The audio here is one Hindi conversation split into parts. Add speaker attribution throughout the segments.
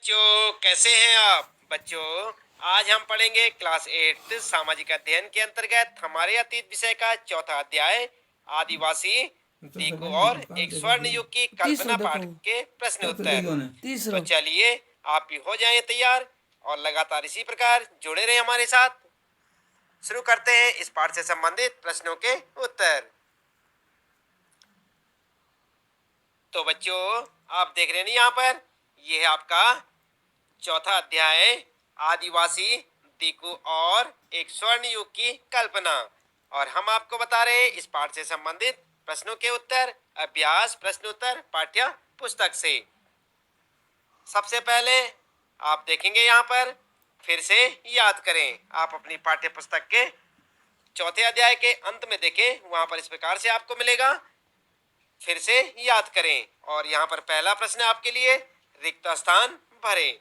Speaker 1: बच्चों कैसे हैं आप बच्चों। आज हम पढ़ेंगे क्लास 8 सामाजिक अध्ययन के अंतर्गत हमारे अतीत विषय का चौथा अध्याय आदिवासी टीकू और एक स्वर्ण युग की कल्पना पाठ के प्रश्न उत्तर। तो चलिए आप भी हो जाएं तैयार और लगातार इसी प्रकार जुड़े रहें हमारे साथ। शुरू करते हैं इस पाठ से संबंधित प्रश्नों के उत्तर। तो बच्चों आप देख रहे हैं यहाँ पर, यह है आपका चौथा अध्याय आदिवासी टीकू और एक स्वर्ण युग की कल्पना। और हम आपको बता रहे हैं इस पाठ से संबंधित प्रश्नों के उत्तर अभ्यास प्रश्नोत्तर पाठ्य पुस्तक से। सबसे पहले आप देखेंगे यहाँ पर, फिर से याद करें। आप अपनी पाठ्य पुस्तक के चौथे अध्याय के अंत में देखें, वहां पर इस प्रकार से आपको मिलेगा, फिर से याद करें। और यहाँ पर पहला प्रश्न आपके लिए, रिक्त स्थान भरें।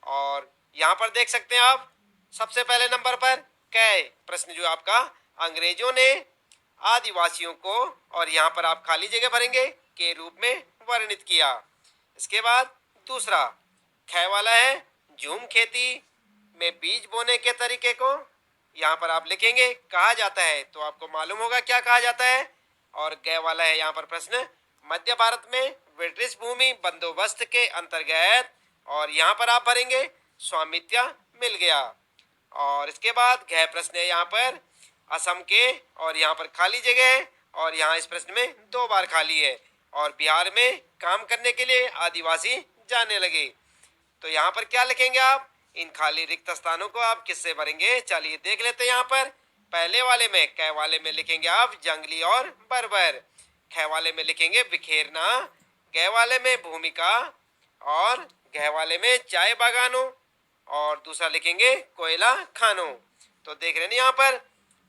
Speaker 1: और यहाँ पर देख सकते हैं आप, सबसे पहले नंबर पर कै प्रश्न जो आपका अंग्रेजों ने आदिवासियों को, और यहाँ पर आप खाली जगह भरेंगे, के रूप में वर्णित किया। इसके बाद दूसरा कै वाला है, झूम खेती में बीज बोने के तरीके को यहाँ पर आप लिखेंगे कहा जाता है, तो आपको मालूम होगा क्या कहा जाता है। और गै वाला है यहाँ पर प्रश्न, मध्य भारत में ब्रिटिश भूमि बंदोबस्त के अंतर्गत, और यहाँ पर आप भरेंगे स्वामित्व मिल गया। और इसके बाद गह प्रश्न है यहाँ पर असम के, और यहाँ पर खाली जगह है, और यहाँ इस प्रश्न में 2 बार खाली है। और बिहार में काम करने के लिए आदिवासी जाने लगे। तो यहाँ पर क्या लिखेंगे आप, इन खाली रिक्त स्थानों को आप किससे भरेंगे, चलिए देख लेते हैं। यहाँ पर पहले वाले में कै वाले में लिखेंगे आप जंगली और बर्बर, ख वाले में लिखेंगे बिखेरना, गह वाले में भूमिका, और गह वाले में चाय बागानों, और दूसरा लिखेंगे कोयला खानों। तो देख रहे हैं यहाँ पर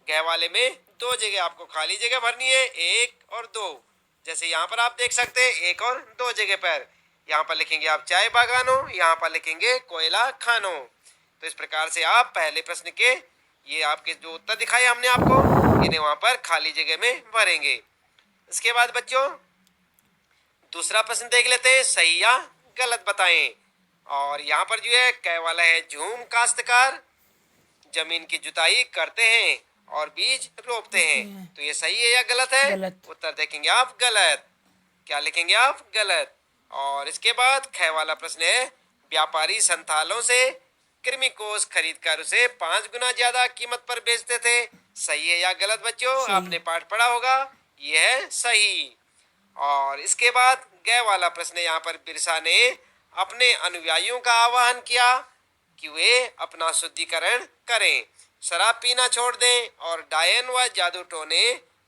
Speaker 1: गह वाले में 2 जगह आपको खाली जगह भरनी है, 1 और 2। जैसे यहाँ पर आप देख सकते हैं 1 और 2 जगह पर, यहाँ पर लिखेंगे आप चाय बागानों, यहाँ पर लिखेंगे कोयला खानों। तो इस प्रकार से आप पहले प्रश्न के ये आपके जो उत्तर दिखाए हमने आपको, इन्हें वहां पर खाली जगह में भरेंगे। इसके बाद बच्चों दूसरा प्रश्न देख लेते हैं, सही या गलत बताएं। और यहाँ पर जो है कै वाला है, झूम काश्तकार जमीन की जुताई करते हैं और बीज रोपते हैं, तो ये सही है या गलत है? गलत। उत्तर देखेंगे आप गलत। क्या लिखेंगे आप? गलत। और इसके बाद ख वाला प्रश्न है, व्यापारी संथालों से कृमि कोष खरीद कर उसे 5 गुना ज्यादा कीमत पर बेचते थे, सही है या गलत बच्चों? आपने पाठ पढ़ा होगा, यह है सही। और इसके बाद ग वाला प्रश्न है, यहाँ पर बिरसा ने अपने अनुयायियों का आह्वान किया कि वे अपना शुद्धिकरण करें, शराब पीना छोड़ दें और डायन व जादू टोने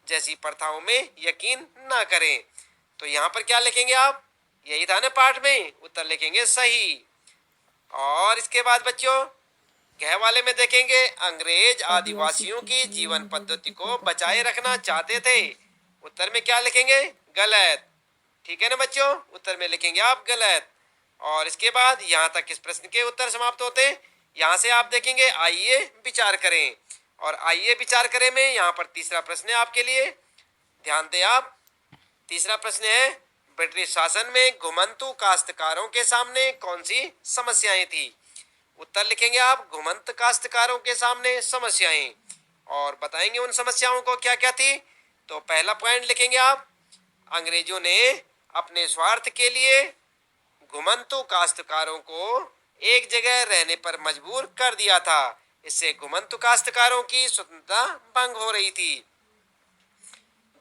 Speaker 1: जैसी प्रथाओं में यकीन न करें। तो यहाँ पर क्या लिखेंगे आप? यही था ना पाठ में, उत्तर लिखेंगे सही। और इसके बाद बच्चों गह वाले में देखेंगे, अंग्रेज आदिवासियों की जीवन पद्धति को बचाए रखना चाहते थे, उत्तर में क्या लिखेंगे? गलत। ठीक है ना बच्चों, उत्तर में लिखेंगे आप गलत। और इसके बाद यहाँ तक इस प्रश्न के उत्तर समाप्त होते हैं। यहाँ से आप देखेंगे आइए विचार करें, और आइए विचार करें में यहाँ पर तीसरा प्रश्न है आपके लिए, ध्यान दें आप। तीसरा प्रश्न है, ब्रिटिश शासन में घुमंतु काश्तकारों के सामने कौन सी समस्याएं थी? उत्तर लिखेंगे आप घुमंत काश्तकारों के सामने समस्याएं, और बताएंगे उन समस्याओं को क्या क्या थी। तो पहला पॉइंट लिखेंगे आप, अंग्रेजों ने अपने स्वार्थ के लिए घुमंतु काश्तकारों को एक जगह रहने पर मजबूर कर दिया था, इससे घुमंतु काश्तकारों की स्वतंत्रता भंग हो रही थी।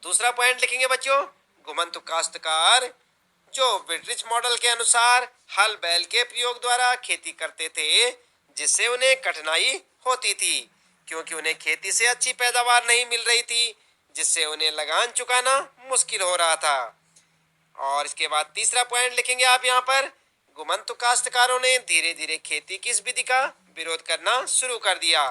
Speaker 1: दूसरा पॉइंट लिखेंगे बच्चों, घुमंतु काश्तकार जो ब्रिटिश मॉडल के अनुसार हल बैल के प्रयोग द्वारा खेती करते थे, जिससे उन्हें कठिनाई होती थी क्योंकि उन्हें खेती से अच्छी पैदावार नहीं मिल रही थी, जिससे उन्हें लगान चुकाना मुश्किल हो रहा था। और इसके बाद तीसरा पॉइंट लिखेंगे आप यहाँ पर, घुमंतु काश्तकारों ने धीरे धीरे खेती की इस विधि का विरोध करना शुरू कर दिया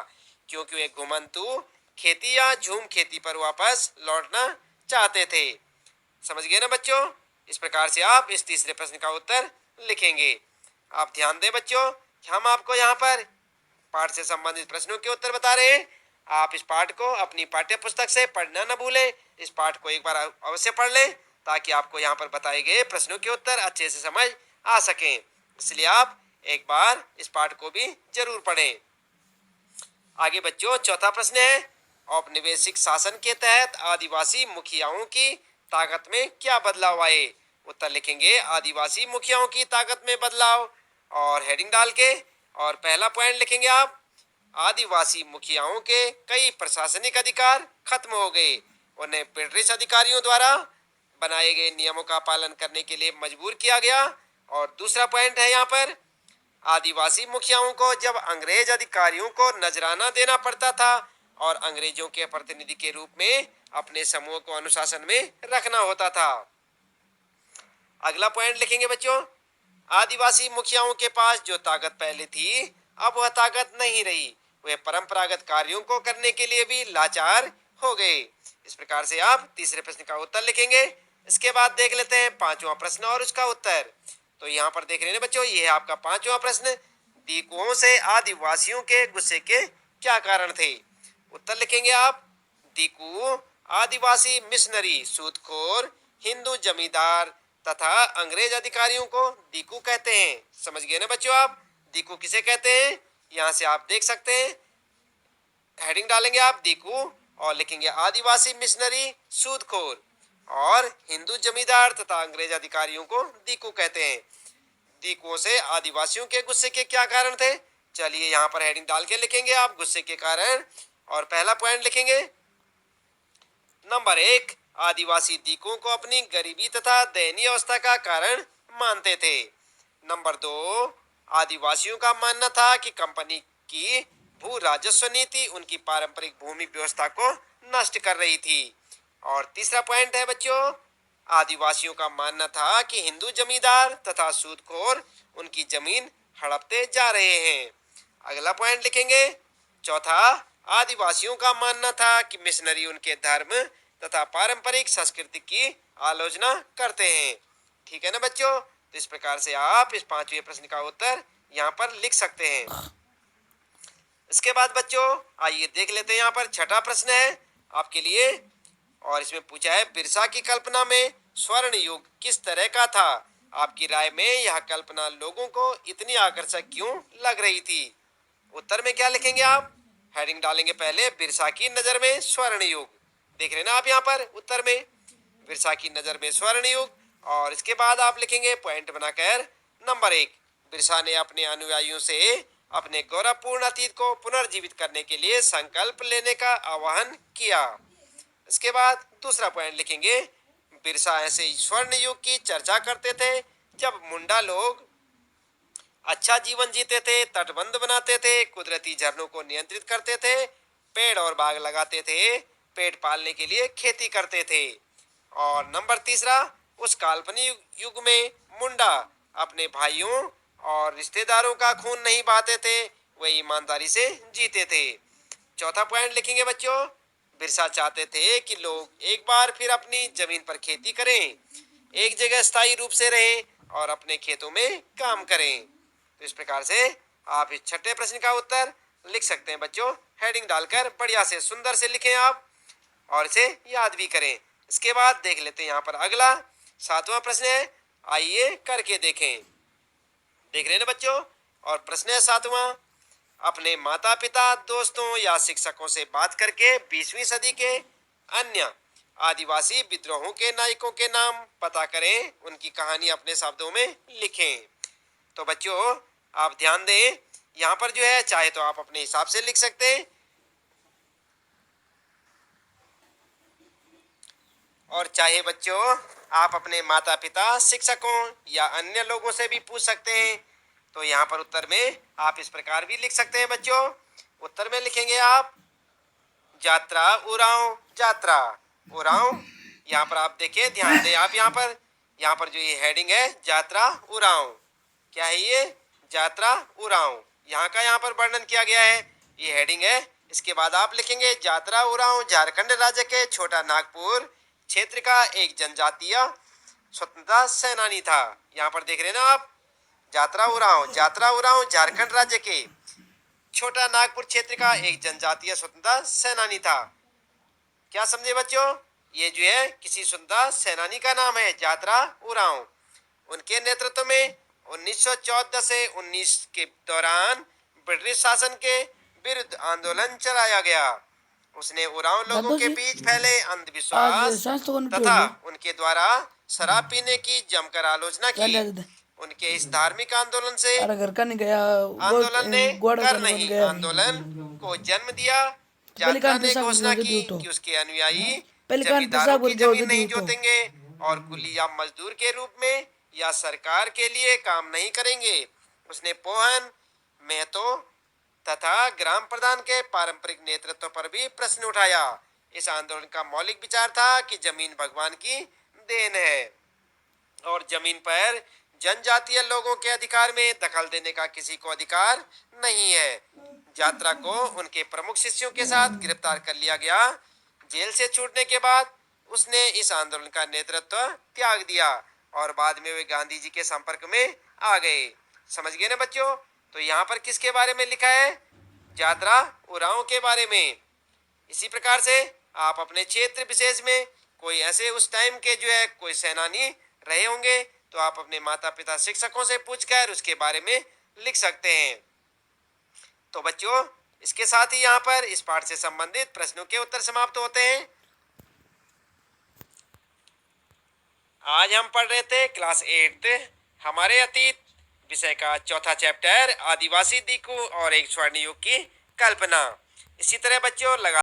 Speaker 1: क्योंकि वे घुमंतु खेती या झूम खेती पर वापस लौटना चाहते थे। समझ गए ना बच्चों? इस प्रकार से आप इस तीसरे प्रश्न का उत्तर लिखेंगे। आप ध्यान दें बच्चों, हम आपको यहाँ पर पाठ से संबंधित प्रश्नों के उत्तर बता रहे हैं। आप इस पाठ को अपनी पाठ्य पुस्तक से पढ़ना न भूलें। इस पाठ को एक बार अवश्य पढ़ लें ताकि आपको यहाँ पर बताए गए प्रश्नों के उत्तर अच्छे से समझ आ सकें। इसलिए आप एक बार इस पाठ को भी जरूर पढ़ें। आगे बच्चों चौथा प्रश्न है, औपनिवेशिक शासन के तहत आदिवासी मुखियाओं की ताकत में क्या बदलाव आए? उत्तर लिखेंगे आदिवासी मुखियाओं की ताकत में बदलाव और हेडिंग डाल के, और पहला पॉइंट लिखेंगे आप, आदिवासी मुखियाओं के कई प्रशासनिक अधिकार खत्म हो गए, उन्हें ब्रिटिश अधिकारियों द्वारा बनाए गए नियमों का पालन करने के लिए मजबूर किया गया। और दूसरा पॉइंट है यहाँ पर, आदिवासी मुखियाओं को जब अंग्रेज अधिकारियों को नजराना देना पड़ता था और अंग्रेजों के प्रतिनिधि के रूप में अपने समूह को अनुशासन में रखना होता था। अगला पॉइंट लिखेंगे बच्चों, आदिवासी मुखियाओं के पास जो ताकत पहले थी अब वह ताकत नहीं रही, वे परंपरागत कार्यों को करने के लिए भी लाचार हो गए। इस प्रकार से आप तीसरे प्रश्न का उत्तर लिखेंगे। इसके बाद देख लेते हैं पांचवा प्रश्न और उसका उत्तर। तो यहाँ पर देख रहे हैं बच्चों, ये है आपका पांचवा प्रश्न, दीकुओं से आदिवासियों के गुस्से के क्या कारण थे? उत्तर लिखेंगे आप, दीकू आदिवासी मिशनरी, सूदखोर, हिंदू जमींदार तथा अंग्रेज अधिकारियों को दीकू कहते हैं। समझ गए ना बच्चों आप, दीकू किसे कहते हैं? यहाँ से आप देख सकते हैं, हेडिंग डालेंगे आप दीकू और लिखेंगे आदिवासी मिशनरी, सूदखोर और हिंदू जमींदार तथा अंग्रेज अधिकारियों को दीकू कहते हैं। दीकुओं से आदिवासियों के गुस्से के क्या कारण थे? चलिए यहाँ पर हेडिंग डाल के लिखेंगे आप गुस्से के कारण, और पहला पॉइंट लिखेंगे नंबर 1, आदिवासी दीकुओं को अपनी गरीबी तथा दयनीय अवस्था का कारण मानते थे। नंबर 2, आदिवासियों का मानना था कि कंपनी की भू राजस्व नीति उनकी पारंपरिक भूमि व्यवस्था को नष्ट कर रही थी। और तीसरा पॉइंट है बच्चों, आदिवासियों का मानना था कि हिंदू जमींदार तथा सूदखोर उनकी जमीन हड़पते जा रहे हैं। अगला पॉइंट लिखेंगे चौथा, आदिवासियों का मानना था कि मिशनरी उनके धर्म तथा पारंपरिक संस्कृति की आलोचना करते हैं। ठीक है ना बच्चों, तो इस प्रकार से आप इस पांचवें प्रश्न का उत्तर यहाँ पर लिख सकते हैं। इसके बाद बच्चों आइए देख लेते हैं, यहाँ पर छठा प्रश्न है आपके लिए, और इसमें पूछा है बिरसा की कल्पना में स्वर्ण युग किस तरह का था? आपकी राय में यह कल्पना लोगों को इतनी आकर्षक क्यों लग रही थी? उत्तर में क्या लिखेंगे आप? हेडिंग डालेंगे पहले बिरसा की नजर में स्वर्ण युग, देख रहे ना आप यहाँ पर उत्तर में बिरसा की नजर में स्वर्ण युग, और इसके बाद आप लिखेंगे पॉइंट बनाकर नंबर 1, बिरसा ने अपने अनुयायियों से अपने गौरवपूर्ण अतीत को पुनर्जीवित करने के लिए संकल्प लेने का आह्वान किया। इसके बाद दूसरा पॉइंट लिखेंगे, बिरसा ऐसे स्वर्ण युग की चर्चा करते थे जब मुंडा लोग अच्छा जीवन जीते थे, तटबंध बनाते थे, कुदरती झरनों को नियंत्रित करते थे, पेड़ और बाग लगाते थे, पेट पालने के लिए खेती करते थे। और नंबर तीसरा, उस काल्पनिक युग में मुंडा अपने भाइयों और रिश्तेदारों का खून नहीं बहाते थे, वे ईमानदारी से जीते थे। चौथा पॉइंट लिखेंगे बच्चों, बिरसा चाहते थे कि लोग एक बार फिर अपनी जमीन पर खेती करें, एक जगह स्थायी रूप से रहें और अपने खेतों में काम करें। तो इस प्रकार से आप इस छठे प्रश्न का उत्तर लिख सकते हैं बच्चों, हेडिंग डालकर बढ़िया से सुंदर से लिखें आप और इसे याद भी करें। इसके बाद देख लेते हैं यहाँ पर अगला सातवां प्रश्न है, आइए करके देखें। देख रहे हैं ना बच्चों, और प्रश्न है सातवां, अपने माता पिता, दोस्तों या शिक्षकों से बात करके 20वीं सदी के अन्य आदिवासी विद्रोहों के नायकों के नाम पता करें, उनकी कहानी अपने शब्दों में लिखें। तो बच्चों आप ध्यान दें, यहाँ पर जो है चाहे तो आप अपने हिसाब से लिख सकते हैं और चाहे बच्चों आप अपने माता पिता, शिक्षकों या अन्य लोगों से भी पूछ सकते हैं। तो यहाँ पर उत्तर में आप इस प्रकार भी लिख सकते हैं बच्चों। उत्तर में लिखेंगे आप यात्रा उरांव, यात्रा उरांव। यहाँ पर आप देखिए, ध्यान दें आप, यहाँ पर जो ये हेडिंग है यात्रा उरांव, क्या है ये? यात्रा उरांव, यहाँ का यहाँ पर वर्णन किया गया है, ये हेडिंग है। इसके बाद आप लिखेंगे यात्रा उरांव झारखंड राज्य के छोटा नागपुर क्षेत्र का एक जनजातीय स्वतंत्रता सेनानी था। यहाँ पर देख रहे हैं ना आप, यात्रा उरांव झारखंड राज्य के छोटा नागपुर क्षेत्र का एक जनजातीय स्वतंत्रता सेनानी था। क्या समझे बच्चों? ये जो है किसी स्वतंत्रता सेनानी का नाम है यात्रा उरांव। उनके नेतृत्व में 1914 से 19 के दौरान ब्रिटिश शासन के विरुद्ध आंदोलन चलाया गया। उसने उरांव लोगों के
Speaker 2: दादाजी
Speaker 1: बीच फैले
Speaker 2: आज
Speaker 1: अंधविश्वास
Speaker 2: सांस तो करने
Speaker 1: तथा
Speaker 2: लो
Speaker 1: उनके द्वारा शराब पीने की जमकर आलोचना की।
Speaker 2: चल दे
Speaker 1: उनके इस धार्मिक आंदोलन से
Speaker 2: अरे घर का नहीं गया वो
Speaker 1: आंदोलन ने
Speaker 2: गोड़ा
Speaker 1: कर
Speaker 2: कौन बन
Speaker 1: नहीं
Speaker 2: गया अभी
Speaker 1: आंदोलन को जन्म दिया।
Speaker 2: पहले
Speaker 1: यात्रा
Speaker 2: काम
Speaker 1: ने
Speaker 2: पेशा कुछ
Speaker 1: घोषणा
Speaker 2: बोल
Speaker 1: की
Speaker 2: दे तो
Speaker 1: कि उसके अनुयायी
Speaker 2: पहले काम
Speaker 1: जमींदारों
Speaker 2: पेशा
Speaker 1: की
Speaker 2: कुछ बोल
Speaker 1: जमीन
Speaker 2: दे
Speaker 1: नहीं
Speaker 2: तो
Speaker 1: जोतेंगे और कुली या मजदूर के रूप में या सरकार के लिए काम नहीं करेंगे। उसने पोहन, मेहतो तथा ग्राम प्रधान के पारंपरिक नेतृत्व पर भी प्रश्न उठाया। इस आंदोलन का मौलिक विचार था कि जमीन भगवान की देन है और जमीन पर जनजातीय लोगों के अधिकार में दखल देने का किसी को अधिकार नहीं है। यात्रा को उनके प्रमुख शिष्यों के साथ गिरफ्तार कर लिया गया। जेल से छूटने के बाद उसने इस आंदोलन का नेतृत्व त्याग दिया और बाद में वे गांधी जी के संपर्क में आ गए। समझ गए ना बच्चों? तो यहाँ पर किसके बारे में लिखा है? यात्रा उरांव के बारे में। इसी प्रकार से आप अपने क्षेत्र विशेष में कोई ऐसे उस टाइम के जो है कोई सेनानी रहे होंगे तो आप अपने माता पिता शिक्षकों से पूछकर उसके बारे में लिख सकते हैं। तो बच्चों इसके साथ ही यहाँ पर इस पाठ से संबंधित प्रश्नों के उत्तर समाप्त होते हैं। आज हम पढ़ रहे थे क्लास 8 हमारे अतीत विषय का चौथा चैप्टर आदिवासी दीकू और एक स्वर्ण युग की कल्पना। इसी तरह बच्चों लगा